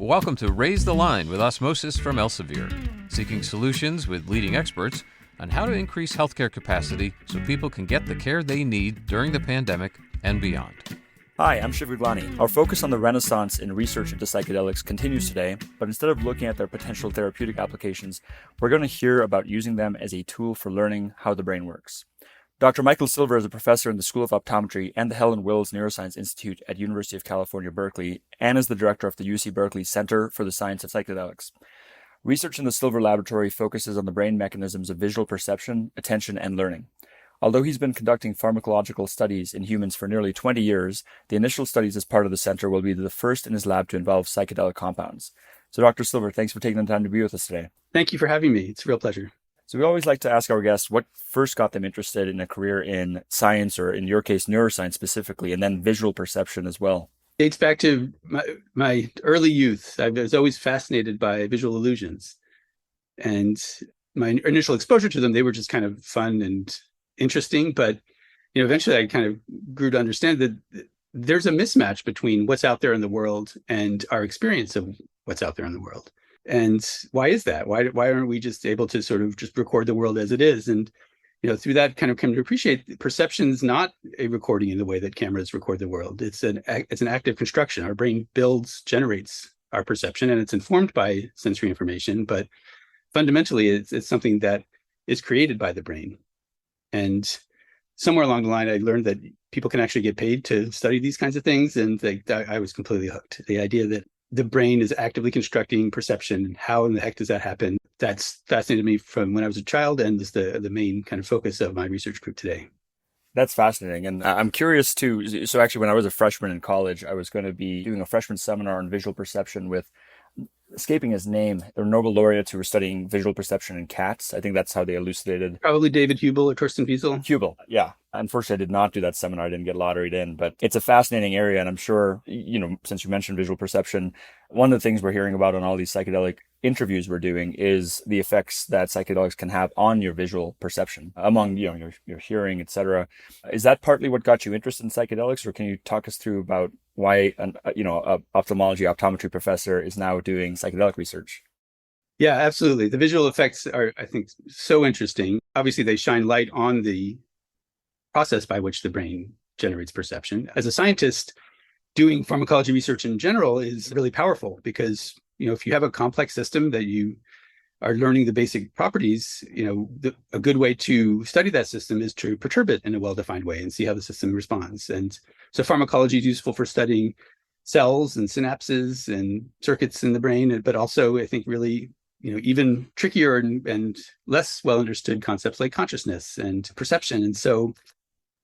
Welcome to Raise the Line with Osmosis from Elsevier, seeking solutions with leading experts on how to increase healthcare capacity so people can get the care they need during the pandemic and beyond. Hi, I'm Shiv Gaglani. Our focus on the renaissance in research into psychedelics continues today, but instead of looking at their potential therapeutic applications, we're going to hear about using them as a tool for learning how the brain works. Dr. Michael Silver is a professor in the School of Optometry and the Helen Wills Neuroscience Institute at University of California, Berkeley, and is the director of the UC Berkeley Center for the Science of Psychedelics. Research in the Silver Laboratory focuses on the brain mechanisms of visual perception, attention, and learning. Although he's been conducting pharmacological studies in humans for nearly 20 years, the initial studies as part of the center will be the first in his lab to involve psychedelic compounds. So Dr. Silver, thanks for taking the time to be with us today. Thank you for having me. It's a real pleasure. So we always like to ask our guests what first got them interested in a career in science, or in your case, neuroscience specifically, and then visual perception as well. It dates back to my early youth. I was always fascinated by visual illusions. And my initial exposure to them, they were just kind of fun and interesting. But eventually I kind of grew to understand that there's a mismatch between what's out there in the world and our experience of what's out there in the world. And why is that? Why aren't we just able to sort of just record the world as it is? And through that kind of come to appreciate perception is not a recording in the way that cameras record the world. It's an active construction. Our brain generates our perception, and it's informed by sensory information. But fundamentally, it's something that is created by the brain. And somewhere along the line, I learned that people can actually get paid to study these kinds of things, and I was completely hooked. The idea that the brain is actively constructing perception. How in the heck does that happen? That's fascinated me from when I was a child, and is the main kind of focus of my research group today. That's fascinating. And I'm curious too. So actually, when I was a freshman in college, I was going to be doing a freshman seminar on visual perception with, escaping his name, the Nobel laureates who were studying visual perception in cats. I think that's how they elucidated. Probably David Hubel or Torsten Wiesel. Hubel, yeah. Unfortunately, I did not do that seminar. I didn't get lotteried in, but it's a fascinating area. And I'm sure, since you mentioned visual perception, one of the things we're hearing about on all these psychedelic interviews we're doing is the effects that psychedelics can have on your visual perception among, your hearing, etc. Is that partly what got you interested in psychedelics, or can you talk us through about why a optometry professor is now doing psychedelic research? Yeah, absolutely. The visual effects are, I think, so interesting. Obviously, they shine light on the process by which the brain generates perception. As a scientist, doing pharmacology research in general is really powerful because, if you have a complex system that you are learning the basic properties, a good way to study that system is to perturb it in a well-defined way and see how the system responds. And so pharmacology is useful for studying cells and synapses and circuits in the brain, but also I think really, even trickier and less well understood concepts like consciousness and perception. And so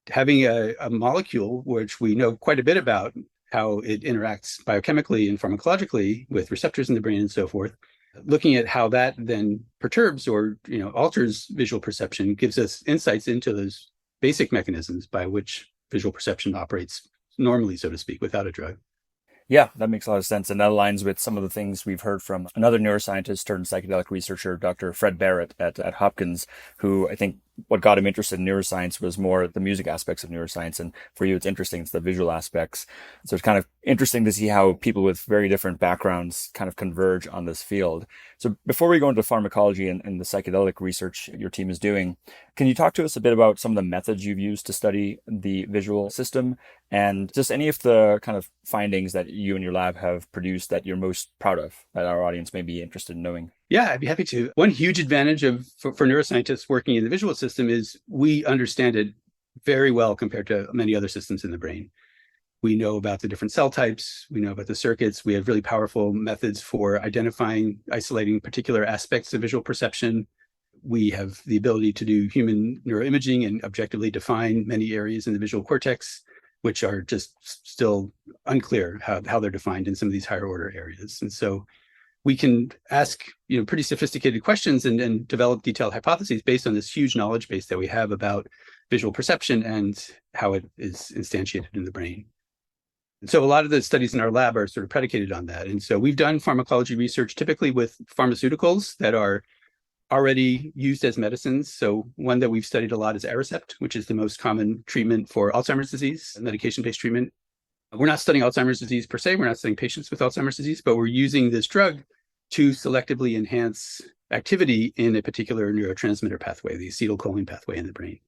having a molecule, which we know quite a bit about how it interacts biochemically and pharmacologically with receptors in the brain and so forth, looking at how that then perturbs or alters visual perception gives us insights into those basic mechanisms by which visual perception operates normally, so to speak, without a drug. Yeah, that makes a lot of sense. And that aligns with some of the things we've heard from another neuroscientist turned psychedelic researcher, Dr. Fred Barrett at Hopkins, who I think what got him interested in neuroscience was more the music aspects of neuroscience. And for you, it's interesting. It's the visual aspects. So it's kind of interesting to see how people with very different backgrounds kind of converge on this field. So before we go into pharmacology and the psychedelic research your team is doing, can you talk to us a bit about some of the methods you've used to study the visual system and just any of the kind of findings that you and your lab have produced that you're most proud of that our audience may be interested in knowing? Yeah, I'd be happy to. One huge advantage for neuroscientists working in the visual system is we understand it very well compared to many other systems in the brain. We know about the different cell types. We know about the circuits. We have really powerful methods for identifying, isolating particular aspects of visual perception. We have the ability to do human neuroimaging and objectively define many areas in the visual cortex, which are just still unclear how they're defined in some of these higher order areas. And so we can ask pretty sophisticated questions and develop detailed hypotheses based on this huge knowledge base that we have about visual perception and how it is instantiated in the brain. And so a lot of the studies in our lab are sort of predicated on that. And so we've done pharmacology research typically with pharmaceuticals that are already used as medicines. So one that we've studied a lot is Aricept, which is the most common treatment for Alzheimer's disease, medication-based treatment. We're not studying Alzheimer's disease per se. We're not studying patients with Alzheimer's disease, but we're using this drug to selectively enhance activity in a particular neurotransmitter pathway, the acetylcholine pathway in the brain.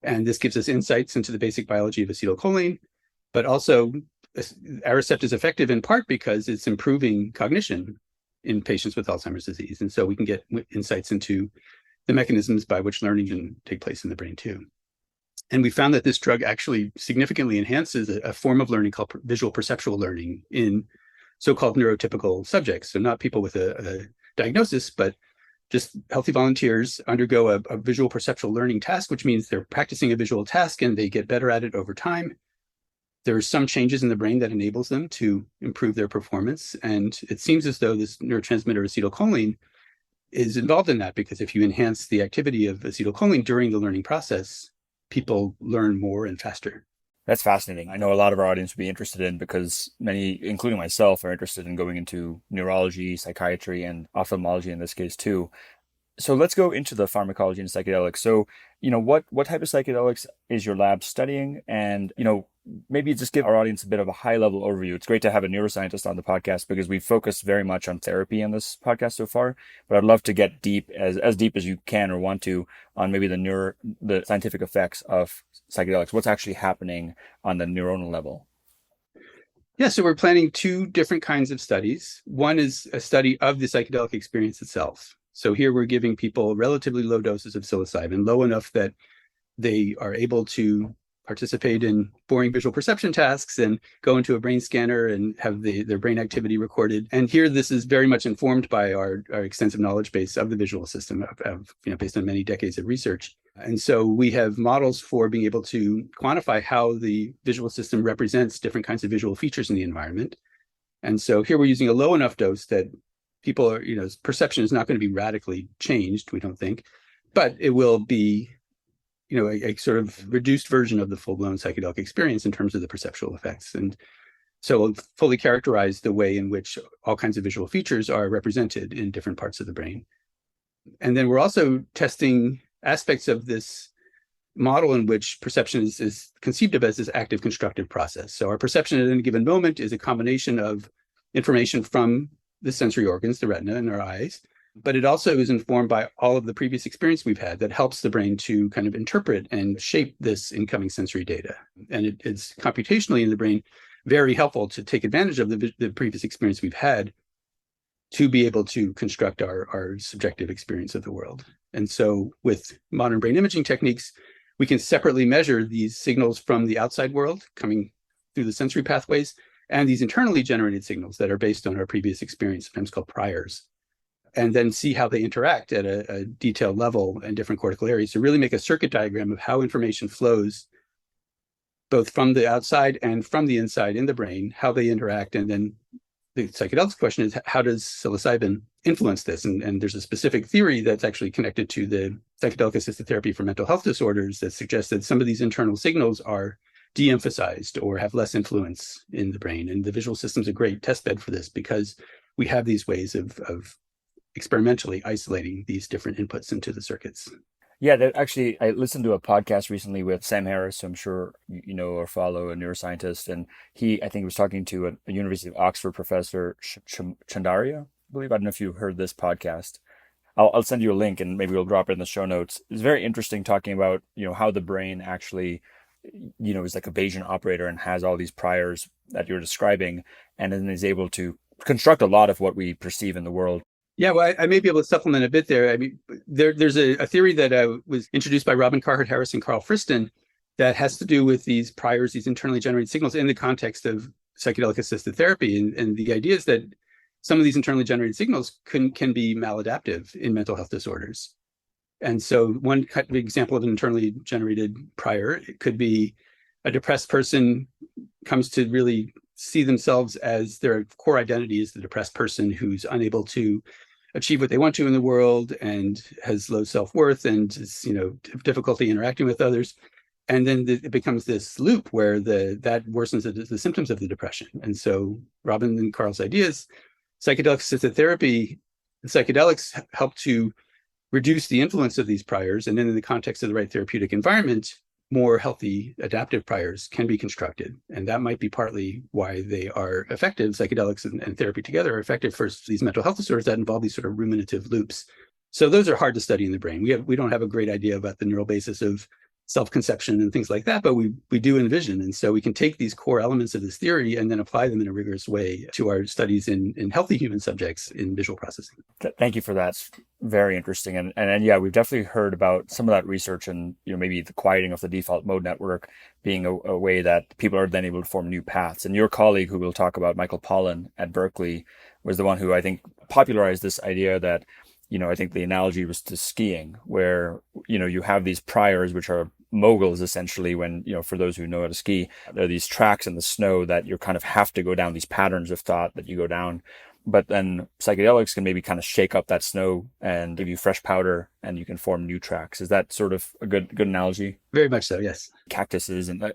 And this gives us insights into the basic biology of acetylcholine, but also Aricept is effective in part because it's improving cognition in patients with Alzheimer's disease. And so we can get insights into the mechanisms by which learning can take place in the brain too. And we found that this drug actually significantly enhances a form of learning called visual perceptual learning in so-called neurotypical subjects. So not people with a diagnosis, but just healthy volunteers undergo a visual perceptual learning task, which means they're practicing a visual task and they get better at it over time. There are some changes in the brain that enables them to improve their performance. And it seems as though this neurotransmitter acetylcholine is involved in that, because if you enhance the activity of acetylcholine during the learning process, people learn more and faster. That's fascinating. I know a lot of our audience would be interested in, because many, including myself, are interested in going into neurology, psychiatry, and ophthalmology in this case too. So let's go into the pharmacology and psychedelics. So, what type of psychedelics is your lab studying? And, maybe just give our audience a bit of a high level overview. It's great to have a neuroscientist on the podcast because we focused very much on therapy in this podcast so far, but I'd love to get deep, as deep as you can or want to, on maybe the scientific effects of psychedelics. What's actually happening on the neuronal level? Yeah, so we're planning two different kinds of studies. One is a study of the psychedelic experience itself. So here we're giving people relatively low doses of psilocybin, low enough that they are able to participate in boring visual perception tasks and go into a brain scanner and have their brain activity recorded. And here, this is very much informed by our extensive knowledge base of the visual system, based on many decades of research. And so we have models for being able to quantify how the visual system represents different kinds of visual features in the environment. And so here we're using a low enough dose that people are, perception is not going to be radically changed, we don't think, but it will be a sort of reduced version of the full-blown psychedelic experience in terms of the perceptual effects. And so we'll fully characterize the way in which all kinds of visual features are represented in different parts of the brain. And then we're also testing aspects of this model in which perception is conceived of as this active constructive process. So our perception at any given moment is a combination of information from the sensory organs, the retina and our eyes, but it also is informed by all of the previous experience we've had that helps the brain to kind of interpret and shape this incoming sensory data. And it's computationally in the brain very helpful to take advantage of the previous experience we've had to be able to construct our subjective experience of the world. And so with modern brain imaging techniques, we can separately measure these signals from the outside world coming through the sensory pathways and these internally generated signals that are based on our previous experience, sometimes called priors, and then see how they interact at a detailed level in different cortical areas to really make a circuit diagram of how information flows both from the outside and from the inside in the brain, how they interact. And then the psychedelics question is, how does psilocybin influence this? And there's a specific theory that's actually connected to the psychedelic-assisted therapy for mental health disorders that suggests that some of these internal signals are de-emphasized or have less influence in the brain. And the visual system's a great testbed for this because we have these ways of experimentally isolating these different inputs into the circuits. Yeah, I listened to a podcast recently with Sam Harris, who I'm sure you know or follow, a neuroscientist, and I think he was talking to a University of Oxford professor, Chandaria, I believe. I don't know if you heard this podcast. I'll send you a link and maybe we'll drop it in the show notes. It's very interesting talking about, how the brain actually, is like a Bayesian operator and has all these priors that you're describing, and then is able to construct a lot of what we perceive in the world. Yeah, well, I may be able to supplement a bit there. I mean, there's a theory that was introduced by Robin Carhart-Harris and Carl Friston that has to do with these priors, these internally generated signals in the context of psychedelic-assisted therapy. And the idea is that some of these internally generated signals can be maladaptive in mental health disorders. And so one example of an internally generated prior, it could be a depressed person comes to really see themselves as their core identity is the depressed person who's unable to achieve what they want to in the world and has low self-worth and is, difficulty interacting with others. And then it becomes this loop where that worsens the symptoms of the depression. And so Robin and Carl's ideas, psychedelic-assisted therapy, the psychedelics help to reduce the influence of these priors. And then in the context of the right therapeutic environment, more healthy adaptive priors can be constructed. And that might be partly why they are effective. Psychedelics and therapy together are effective for these mental health disorders that involve these sort of ruminative loops. So those are hard to study in the brain. We don't have a great idea about the neural basis of self-conception and things like that, but we do envision. And so we can take these core elements of this theory and then apply them in a rigorous way to our studies in healthy human subjects in visual processing. Thank you for that. It's very interesting. And yeah, we've definitely heard about some of that research and, maybe the quieting of the default mode network being a way that people are then able to form new paths. And your colleague, who we'll talk about, Michael Pollan at Berkeley, was the one who I think popularized this idea that, I think the analogy was to skiing, where, you have these priors, which are moguls essentially, when, for those who know how to ski, there are these tracks in the snow that you kind of have to go down, these patterns of thought that you go down. But then psychedelics can maybe kind of shake up that snow and give you fresh powder, and you can form new tracks. Is that sort of a good analogy? Very much so, yes. Cactuses and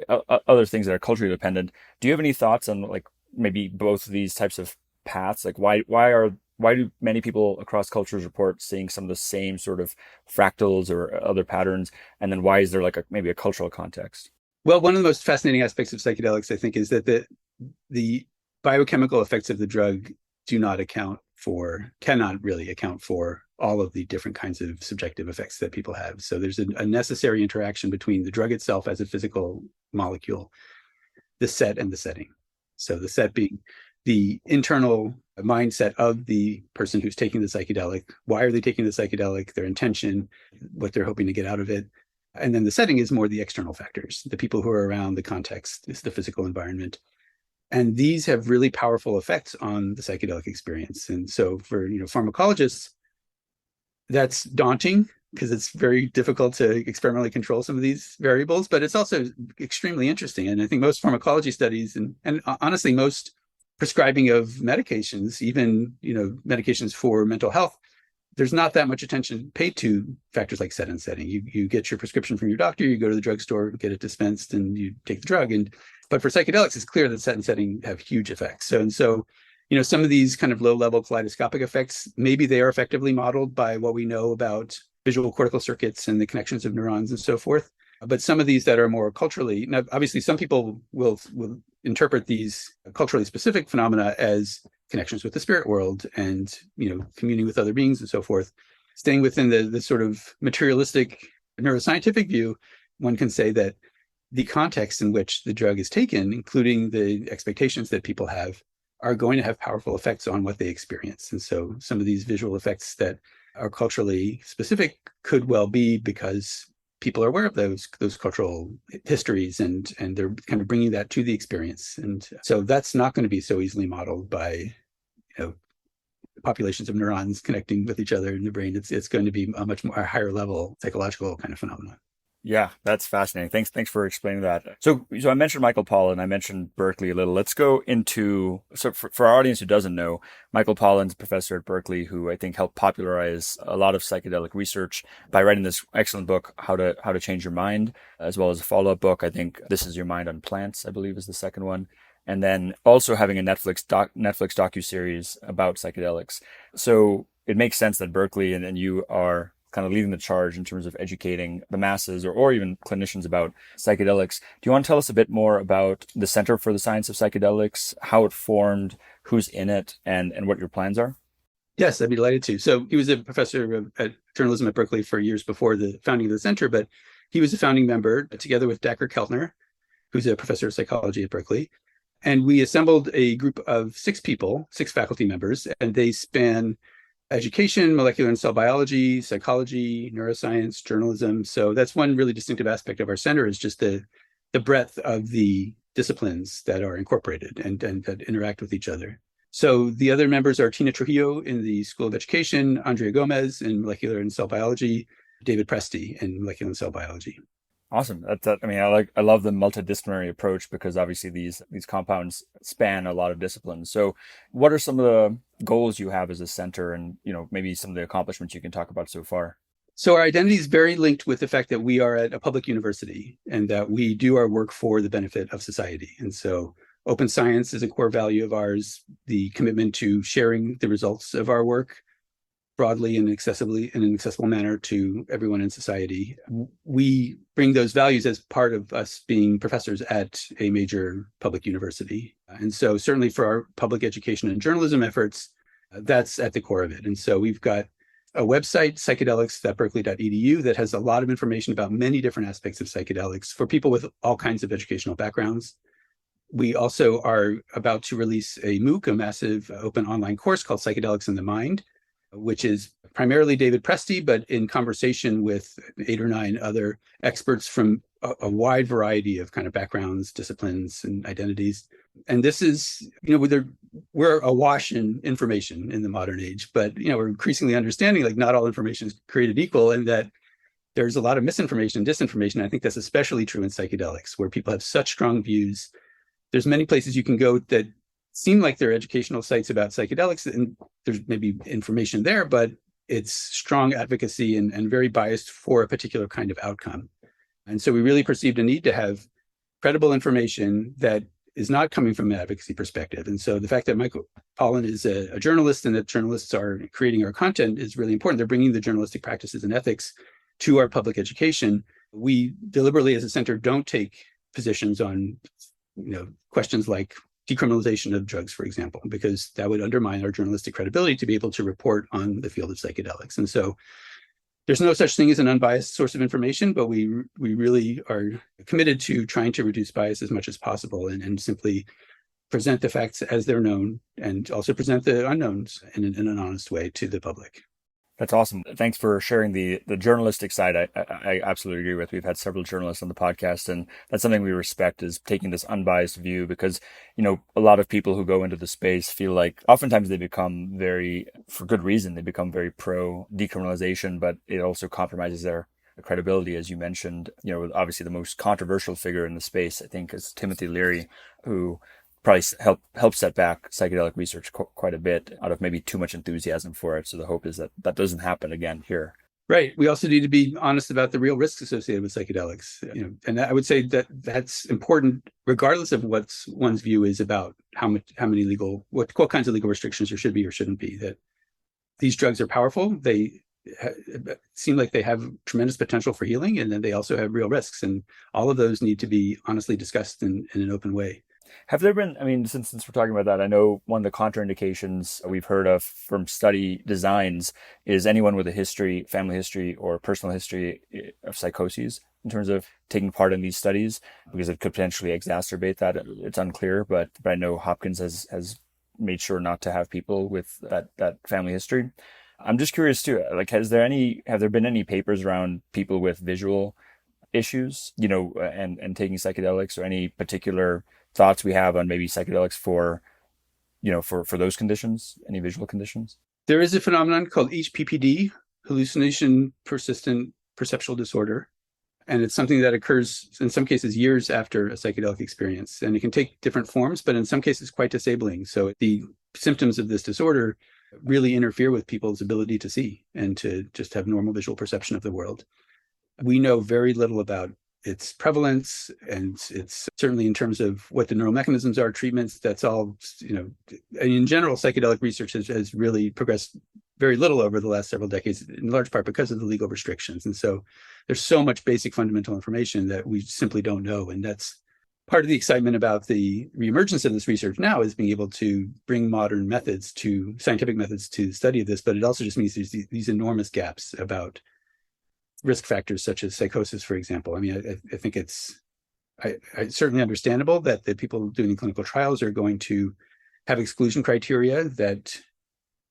other things that are culturally dependent. Do you have any thoughts on like maybe both of these types of paths? Like why do many people across cultures report seeing some of the same sort of fractals or other patterns? And then why is there like maybe a cultural context? Well, one of the most fascinating aspects of psychedelics, I think, is that the biochemical effects of the drug cannot really account for all of the different kinds of subjective effects that people have. So there's a necessary interaction between the drug itself as a physical molecule, the set, and the setting. So the set being the internal mindset of the person who's taking the psychedelic. Why are they taking the psychedelic? Their intention, what they're hoping to get out of it. And then the setting is more the external factors, the people who are around, the context, is the physical environment. And these have really powerful effects on the psychedelic experience. And so for pharmacologists, that's daunting because it's very difficult to experimentally control some of these variables, but it's also extremely interesting. And I think most pharmacology studies and honestly, most prescribing of medications, even medications for mental health, there's not that much attention paid to factors like set and setting. You get your prescription from your doctor, you go to the drugstore, get it dispensed, and you take the drug. But for psychedelics, it's clear that set and setting have huge effects. So some of these kind of low-level kaleidoscopic effects, maybe they are effectively modeled by what we know about visual cortical circuits and the connections of neurons and so forth. But some of these that are more culturally, now obviously some people will interpret these culturally specific phenomena as connections with the spirit world and communing with other beings and so forth. Staying within the sort of materialistic neuroscientific view, one can say that the context in which the drug is taken, including the expectations that people have, are going to have powerful effects on what they experience. And so some of these visual effects that are culturally specific could well be because people are aware of those cultural histories and they're kind of bringing that to the experience. And so that's not going to be so easily modeled by populations of neurons connecting with each other in the brain. It's going to be a much more higher level psychological kind of phenomenon. Yeah, that's fascinating. Thanks for explaining that. So I mentioned Michael Pollan, I mentioned Berkeley a little. Let's go into, so for our audience who doesn't know, Michael Pollan's a professor at Berkeley who I think helped popularize a lot of psychedelic research by writing this excellent book, How to Change Your Mind, as well as a follow-up book. I think This Is Your Mind on Plants, I believe is the second one. And then also having a Netflix docuseries about psychedelics. So it makes sense that Berkeley and you are kind of leading the charge in terms of educating the masses or even clinicians about psychedelics. Do you want to tell us a bit more about the Center for the Science of Psychedelics, how it formed, who's in it, and what your plans are? Yes, I'd be delighted to. So he was a professor of journalism at Berkeley for years before the founding of the center, but he was a founding member together with Dacher Keltner, who's a professor of psychology at Berkeley. And we assembled a group of 6 people, 6 faculty members, and they span education, molecular and cell biology, psychology, neuroscience, journalism. So that's one really distinctive aspect of our center is just the breadth of the disciplines that are incorporated and that interact with each other. So the other members are Tina Trujillo in the School of Education, Andrea Gomez in molecular and cell biology, David Presti in molecular and cell biology. Awesome. I love the multidisciplinary approach because obviously these compounds span a lot of disciplines. So what are some of the goals you have as a center and, maybe some of the accomplishments you can talk about so far? So our identity is very linked with the fact that we are at a public university and that we do our work for the benefit of society. And so open science is a core value of ours, the commitment to sharing the results of our work broadly and accessibly in an accessible manner to everyone in society. We bring those values as part of us being professors at a major public university. And so certainly for our public education and journalism efforts, that's at the core of it. And so we've got a website, psychedelics.berkeley.edu, that has a lot of information about many different aspects of psychedelics for people with all kinds of educational backgrounds. We also are about to release a MOOC, a massive open online course called Psychedelics in the Mind, which is primarily David Presti, but in conversation with 8 or 9 other experts from a wide variety of kind of backgrounds, disciplines, and identities. And this is, we're awash in information in the modern age, but, we're increasingly understanding like not all information is created equal, and that there's a lot of misinformation and disinformation. I think that's especially true in psychedelics, where people have such strong views. There's many places you can go that seem like they're educational sites about psychedelics, and there's maybe information there, but it's strong advocacy and very biased for a particular kind of outcome. And so we really perceived a need to have credible information that is not coming from an advocacy perspective. And so the fact that Michael Pollan is a journalist and that journalists are creating our content is really important. They're bringing the journalistic practices and ethics to our public education. We deliberately as a center don't take positions on questions like decriminalization of drugs, for example, because that would undermine our journalistic credibility to be able to report on the field of psychedelics. And so there's no such thing as an unbiased source of information, but we really are committed to trying to reduce bias as much as possible and simply present the facts as they're known, and also present the unknowns in an honest way to the public. That's awesome. Thanks for sharing the journalistic side. I absolutely agree with. We've had several journalists on the podcast, and that's something we respect, is taking this unbiased view, because, a lot of people who go into the space feel like oftentimes they become for good reason, they become very pro decriminalization, but it also compromises their credibility, as you mentioned. Obviously the most controversial figure in the space, I think, is Timothy Leary, who probably help set back psychedelic research quite a bit out of maybe too much enthusiasm for it. So the hope is that that doesn't happen again here. Right. We also need to be honest about the real risks associated with psychedelics. And I would say that that's important, regardless of what one's view is about what kinds of legal restrictions there should be or shouldn't be. That these drugs are powerful. They seem like they have tremendous potential for healing, and then they also have real risks. And all of those need to be honestly discussed in an open way. Have there been, since we're talking about that, I know one of the contraindications we've heard of from study designs is anyone with a family history or personal history of psychoses in terms of taking part in these studies, because it could potentially exacerbate that. It's unclear, but I know Hopkins has made sure not to have people with that family history. I'm just curious too, like, have there been any papers around people with visual issues, and taking psychedelics, or any particular thoughts we have on maybe psychedelics for those conditions, any visual conditions? There is a phenomenon called HPPD, hallucination persistent perceptual disorder. And it's something that occurs in some cases years after a psychedelic experience. And it can take different forms, but in some cases quite disabling. So the symptoms of this disorder really interfere with people's ability to see and to just have normal visual perception of the world. We know very little about its prevalence, and it's certainly in terms of what the neural mechanisms are, treatments, that's all, in general, psychedelic research has really progressed very little over the last several decades, in large part because of the legal restrictions. And so there's so much basic fundamental information that we simply don't know. And that's part of the excitement about the reemergence of this research now, is being able to bring modern scientific methods to the study of this. But it also just means there's these enormous gaps about risk factors such as psychosis, for example. I think it's certainly understandable that the people doing clinical trials are going to have exclusion criteria that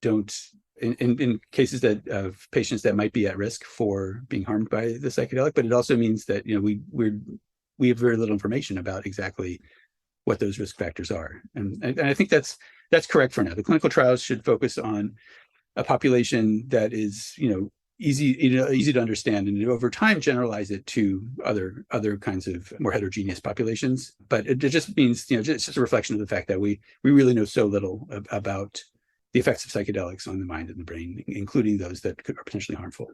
don't, in cases of patients that might be at risk for being harmed by the psychedelic. But it also means that we have very little information about exactly what those risk factors are, and I think that's correct for now. The clinical trials should focus on a population that is easy to understand, and over time generalize it to other kinds of more heterogeneous populations. But it just means, it's just a reflection of the fact that we really know so little about the effects of psychedelics on the mind and the brain, including those that are potentially harmful.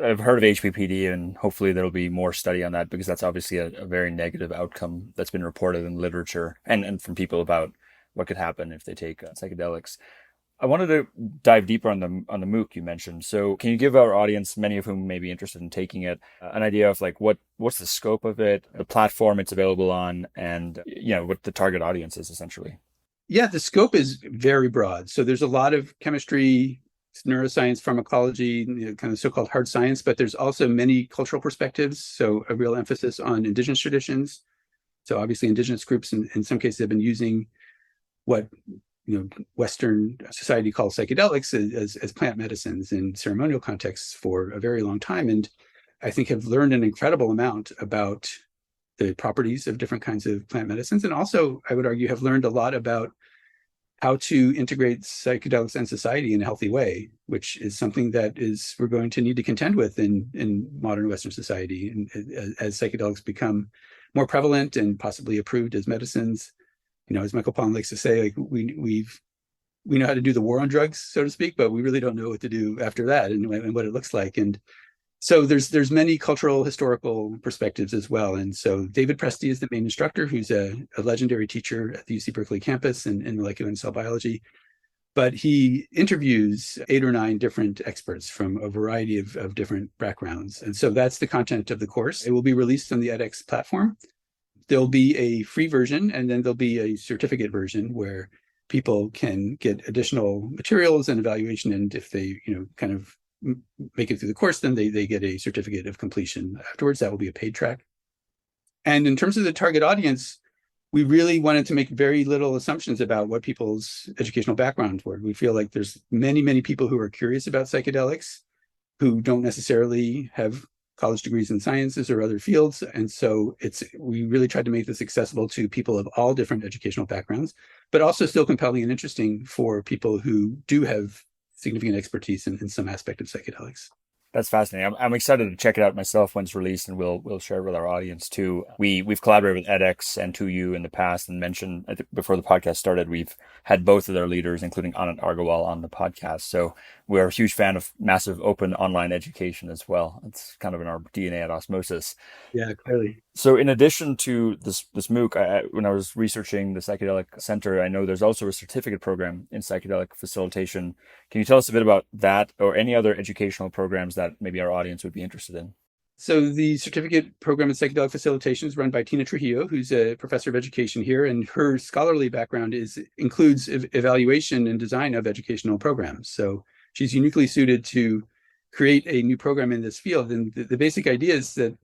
I've heard of HPPD, and hopefully there'll be more study on that, because that's obviously a very negative outcome that's been reported in literature and from people about what could happen if they take psychedelics. I wanted to dive deeper on the MOOC you mentioned. So can you give our audience, many of whom may be interested in taking it, an idea of like what's the scope of it, the platform it's available on, and what the target audience is essentially? Yeah, the scope is very broad. So there's a lot of chemistry, neuroscience, pharmacology, kind of so-called hard science, but there's also many cultural perspectives. So a real emphasis on indigenous traditions. So obviously indigenous groups in some cases have been using what Western society calls psychedelics as plant medicines in ceremonial contexts for a very long time. And I think have learned an incredible amount about the properties of different kinds of plant medicines. And also, I would argue, have learned a lot about how to integrate psychedelics and society in a healthy way, which is something that we're going to need to contend with in modern Western society. And as psychedelics become more prevalent and possibly approved as medicines, as Michael Pollan likes to say, like we know how to do the war on drugs, so to speak, but we really don't know what to do after that and what it looks like. And so there's many cultural, historical perspectives as well. And so David Presti is the main instructor, who's a legendary teacher at the UC Berkeley campus in molecular and cell biology. But he interviews 8 or 9 different experts from a variety of different backgrounds. And so that's the content of the course. It will be released on the edX platform. There'll be a free version, and then there'll be a certificate version where people can get additional materials and evaluation. And if they, kind of make it through the course, then they get a certificate of completion afterwards. That will be a paid track. And in terms of the target audience, we really wanted to make very little assumptions about what people's educational backgrounds were. We feel like there's many, many people who are curious about psychedelics who don't necessarily have college degrees in sciences or other fields. And so we really tried to make this accessible to people of all different educational backgrounds, but also still compelling and interesting for people who do have significant expertise in some aspect of psychedelics. That's fascinating. I'm excited to check it out myself when it's released, and we'll share it with our audience too. We've collaborated with edX and 2U in the past, and mentioned, I think before the podcast started, we've had both of their leaders, including Anand Agarwal, on the podcast. So we're a huge fan of massive open online education as well. It's kind of in our DNA at Osmosis. Yeah, clearly. So in addition to this MOOC, when I was researching the Psychedelic Center, I know there's also a certificate program in psychedelic facilitation. Can you tell us a bit about that or any other educational programs that maybe our audience would be interested in? So the certificate program in psychedelic facilitation is run by Tina Trujillo, who's a professor of education here, and her scholarly background includes evaluation and design of educational programs. So she's uniquely suited to create a new program in this field. And the basic idea is that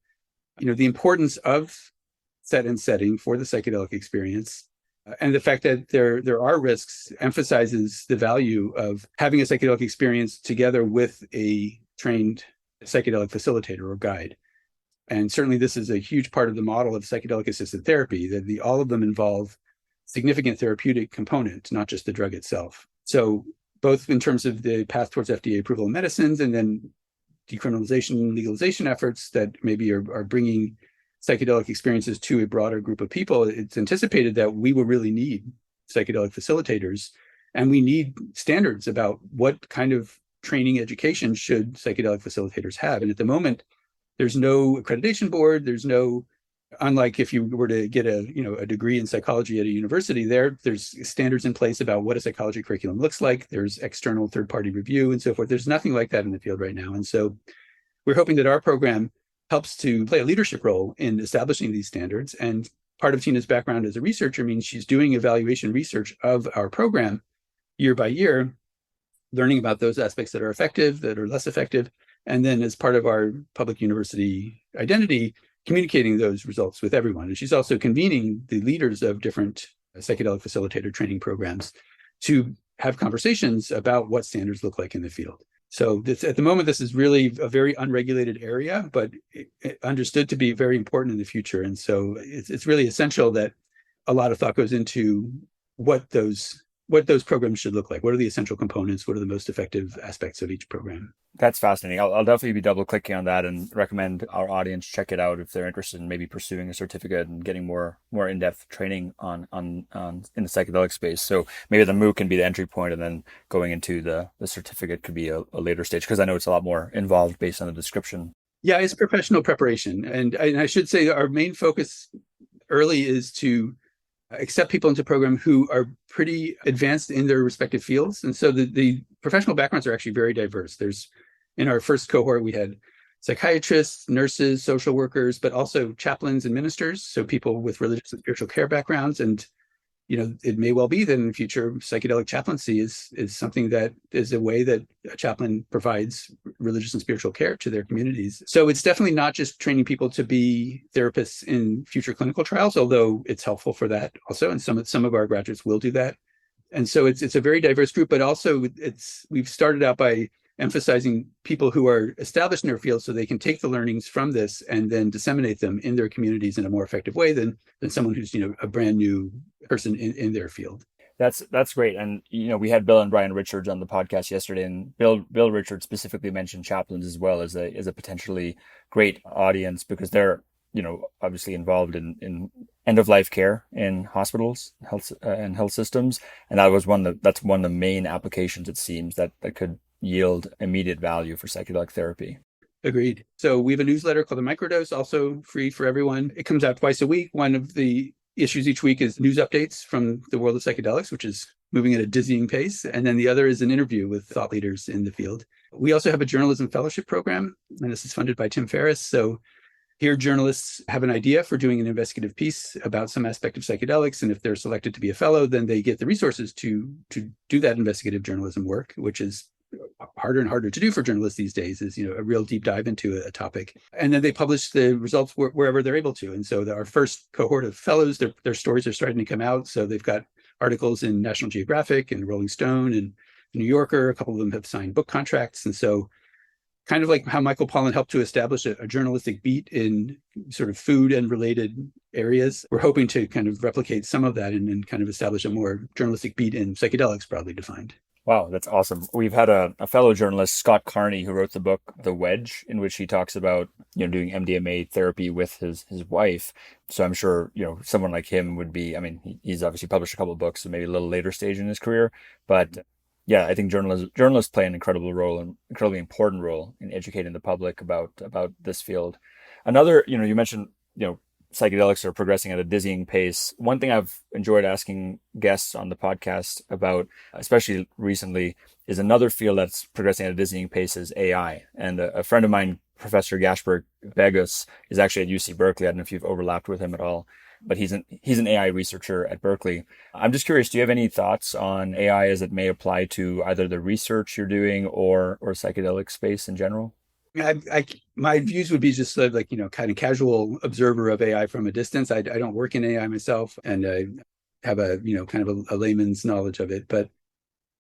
the importance of set and setting for the psychedelic experience, and the fact that there are risks emphasizes the value of having a psychedelic experience together with a trained psychedelic facilitator or guide. And certainly this is a huge part of the model of psychedelic assisted therapy, that all of them involve significant therapeutic component, not just the drug itself. So both in terms of the path towards FDA approval of medicines, and then decriminalization and legalization efforts that maybe are bringing psychedelic experiences to a broader group of people, it's anticipated that we will really need psychedelic facilitators, and we need standards about what kind of training education should psychedelic facilitators have. And at the moment, there's no accreditation board. There's no, unlike if you were to get a degree in psychology at a university, there's standards in place about what a psychology curriculum looks like. There's external third-party review and so forth. There's nothing like that in the field right now. And so we're hoping that our program helps to play a leadership role in establishing these standards. And part of Tina's background as a researcher means she's doing evaluation research of our program year by year, learning about those aspects that are effective, that are less effective, and then as part of our public university identity, communicating those results with everyone. And she's also convening the leaders of different psychedelic facilitator training programs to have conversations about what standards look like in the field. So at the moment, this is really a very unregulated area, but understood to be very important in the future. And so it's really essential that a lot of thought goes into what those programs should look like. What are the essential components? What are the most effective aspects of each program? That's fascinating. I'll definitely be double clicking on that and recommend our audience check it out if they're interested in maybe pursuing a certificate and getting more in-depth training on in the psychedelic space. So maybe the MOOC can be the entry point, and then going into the certificate could be a later stage, because I know it's a lot more involved based on the description. Yeah, it's professional preparation. And I should say our main focus early is to accept people into the program who are pretty advanced in their respective fields. And so the professional backgrounds are actually very diverse. In our first cohort, we had psychiatrists, nurses, social workers, but also chaplains and ministers. So people with religious and spiritual care backgrounds. And, it may well be that in the future, psychedelic chaplaincy is something that is a way that a chaplain provides religious and spiritual care to their communities. So it's definitely not just training people to be therapists in future clinical trials, although it's helpful for that also. And some of our graduates will do that. And so it's a very diverse group, but also we've started out by emphasizing people who are established in their field so they can take the learnings from this and then disseminate them in their communities in a more effective way than someone who's, a brand new person in their field. That's great. And, we had Bill and Brian Richards on the podcast yesterday, and Bill Richards specifically mentioned chaplains as well as a potentially great audience because they're, obviously involved in end of life care in hospitals, health systems. And that's one of the main applications, it seems, that could yield immediate value for psychedelic therapy. Agreed. So we have a newsletter called The Microdose, also free for everyone. It comes out twice a week. One of the issues each week is news updates from the world of psychedelics, which is moving at a dizzying pace. And then the other is an interview with thought leaders in the field. We also have a journalism fellowship program, and this is funded by Tim Ferriss. So here, journalists have an idea for doing an investigative piece about some aspect of psychedelics. And if they're selected to be a fellow, then they get the resources to do that investigative journalism work, which is harder and harder to do for journalists these days, is a real deep dive into a topic. And then they publish the results wherever they're able to. And so our first cohort of fellows, their stories are starting to come out. So they've got articles in National Geographic and Rolling Stone and New Yorker. A couple of them have signed book contracts. And so kind of like how Michael Pollan helped to establish a journalistic beat in sort of food and related areas, we're hoping to kind of replicate some of that and kind of establish a more journalistic beat in psychedelics, broadly defined. Wow, that's awesome. We've had a fellow journalist, Scott Carney, who wrote the book The Wedge, in which he talks about doing MDMA therapy with his wife. So I'm sure someone like him would be. I mean, he's obviously published a couple of books, so maybe a little later stage in his career. But yeah, I think journalists play an incredible role, an incredibly important role in educating the public about this field. Another, you mentioned psychedelics are progressing at a dizzying pace. One thing I've enjoyed asking guests on the podcast about, especially recently, is another field that's progressing at a dizzying pace is AI. And a friend of mine, Professor Gaspar Begus, is actually at UC Berkeley. I don't know if you've overlapped with him at all, but he's an AI researcher at Berkeley. I'm just curious, do you have any thoughts on AI as it may apply to either the research you're doing or psychedelic space in general? My views would be just kind of casual observer of AI from a distance. I don't work in AI myself, and I have a kind of a layman's knowledge of it. But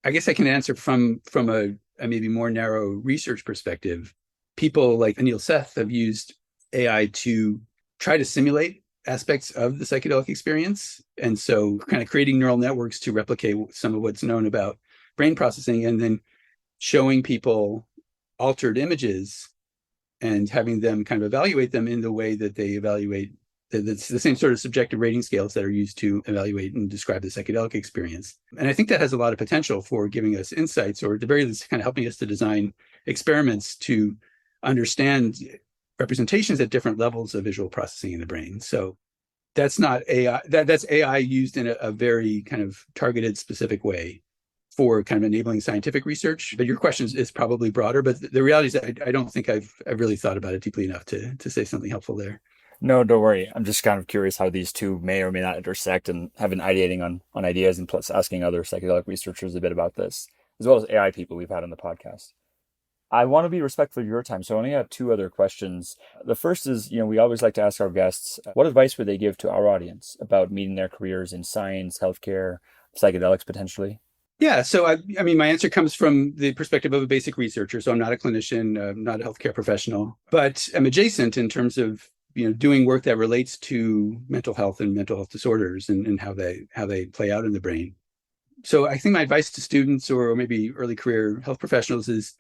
I guess I can answer from a maybe more narrow research perspective. People like Anil Seth have used AI to try to simulate aspects of the psychedelic experience, and so kind of creating neural networks to replicate some of what's known about brain processing, and then showing people altered images and having them kind of evaluate them in the way that they evaluate the same sort of subjective rating scales that are used to evaluate and describe the psychedelic experience. And I think that has a lot of potential for giving us insights, or at the very least kind of helping us to design experiments to understand representations at different levels of visual processing in the brain. So that's not AI, that's AI used in a very kind of targeted, specific way for kind of enabling scientific research. But your question is probably broader, but the reality is that I don't think I've really thought about it deeply enough to say something helpful there. No, don't worry. I'm just kind of curious how these two may or may not intersect, and have been ideating on ideas, and plus asking other psychedelic researchers a bit about this, as well as AI people we've had on the podcast. I want to be respectful of your time, so I only have two other questions. The first is, we always like to ask our guests, what advice would they give to our audience about meeting their careers in science, healthcare, psychedelics potentially? Yeah, so I mean, my answer comes from the perspective of a basic researcher. So I'm not a clinician, not a healthcare professional, but I'm adjacent in terms of doing work that relates to mental health and mental health disorders and how they play out in the brain. So I think my advice to students or maybe early career health professionals is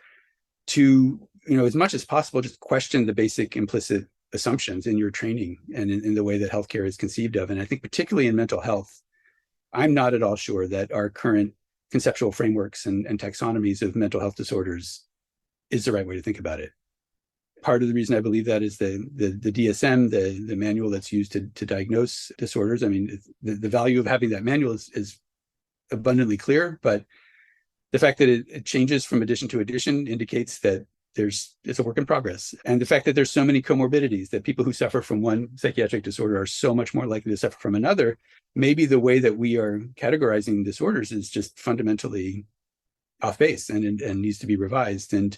to, as much as possible, just question the basic implicit assumptions in your training and in the way that healthcare is conceived of. And I think particularly in mental health, I'm not at all sure that our current conceptual frameworks and taxonomies of mental health disorders is the right way to think about it. Part of the reason I believe that is the DSM, the manual that's used to diagnose disorders. I mean, the value of having that manual is abundantly clear, but the fact that it changes from edition to edition indicates that it's a work in progress. And the fact that there's so many comorbidities, that people who suffer from one psychiatric disorder are so much more likely to suffer from another, maybe the way that we are categorizing disorders is just fundamentally off base and needs to be revised. And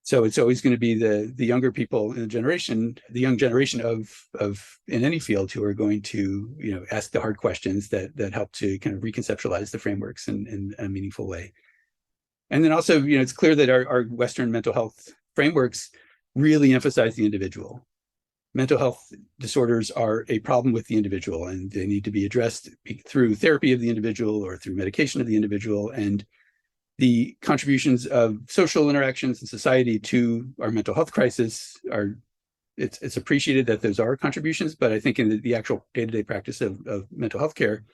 so it's always going to be the younger people in the young generation of in any field who are going to, ask the hard questions that help to kind of reconceptualize the frameworks in a meaningful way. And then also, it's clear that our Western mental health frameworks really emphasize the individual. Mental health disorders are a problem with the individual, and they need to be addressed through therapy of the individual or through medication of the individual. And the contributions of social interactions in society to our mental health crisis it's appreciated that those are contributions, but I think in the actual day-to-day practice of mental health care,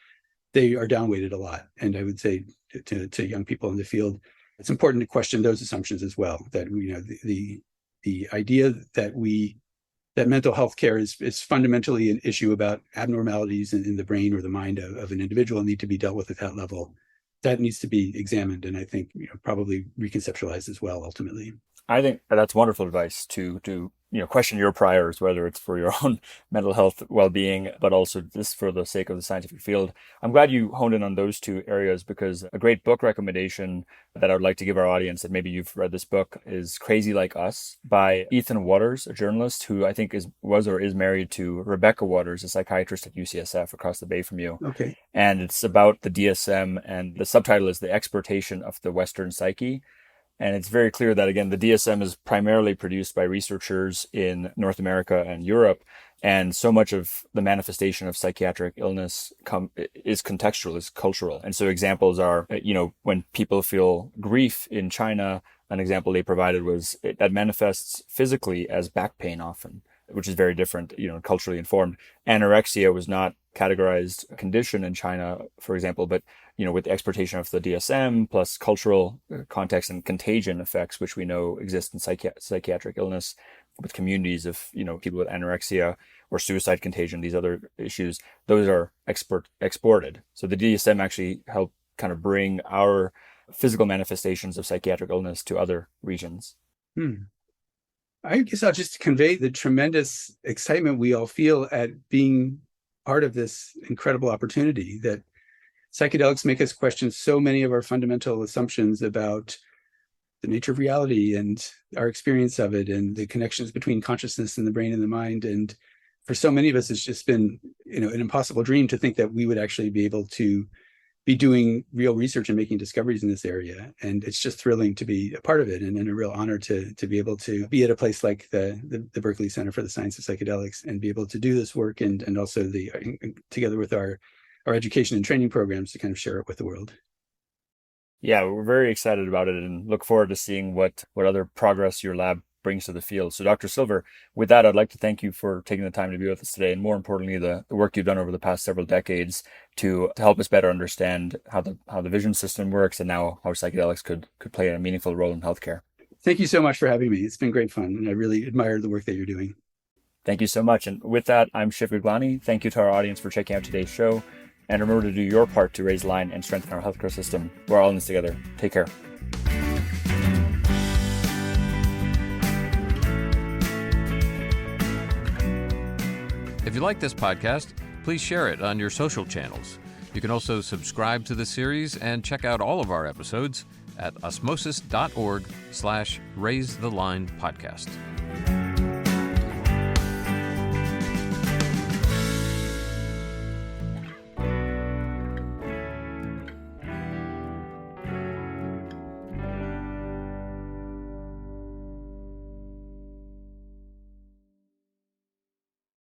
they are downweighted a lot. And I would say to young people in the field, it's important to question those assumptions as well, that the idea that mental health care is fundamentally an issue about abnormalities in the brain or the mind of an individual and need to be dealt with at that level. That needs to be examined and I think probably reconceptualized as well ultimately. I think that's wonderful advice to question your priors, whether it's for your own mental health well-being, but also just for the sake of the scientific field. I'm glad you honed in on those two areas, because a great book recommendation that I would like to give our audience, that maybe you've read this book, is Crazy Like Us by Ethan Waters, a journalist who I think is married to Rebecca Waters, a psychiatrist at UCSF across the bay from you. Okay. And it's about the DSM, and the subtitle is The Exportation of the Western Psyche. And it's very clear that, again, the DSM is primarily produced by researchers in North America and Europe. And so much of the manifestation of psychiatric illness is contextual, is cultural. And so examples are, when people feel grief in China, an example they provided was that manifests physically as back pain often, which is very different, culturally informed. Anorexia was not categorized a condition in China, for example, but with the exportation of the DSM plus cultural context and contagion effects, which we know exist in psychiatric illness, with communities of people with anorexia or suicide contagion, these other issues, those are exported. So the DSM actually helped kind of bring our physical manifestations of psychiatric illness to other regions. I guess I'll just convey the tremendous excitement we all feel at being part of this incredible opportunity, that psychedelics make us question so many of our fundamental assumptions about the nature of reality and our experience of it and the connections between consciousness and the brain and the mind. And for so many of us, it's just been, an impossible dream to think that we would actually be able to be doing real research and making discoveries in this area. And it's just thrilling to be a part of it, and a real honor to be able to be at a place like the Berkeley Center for the Science of Psychedelics and be able to do this work and also together with our education and training programs to kind of share it with the world. Yeah, we're very excited about it and look forward to seeing what other progress your lab brings to the field. So Dr. Silver, with that, I'd like to thank you for taking the time to be with us today, and more importantly, the work you've done over the past several decades to help us better understand how the vision system works and now how psychedelics could play a meaningful role in healthcare. Thank you so much for having me. It's been great fun, and I really admire the work that you're doing. Thank you so much. And with that, I'm Shiv Gaglani. Thank you to our audience for checking out today's show. And remember to do your part to raise the line and strengthen our healthcare system. We're all in this together. Take care. If you like this podcast, please share it on your social channels. You can also subscribe to the series and check out all of our episodes at osmosis.org/raisethelinepodcast.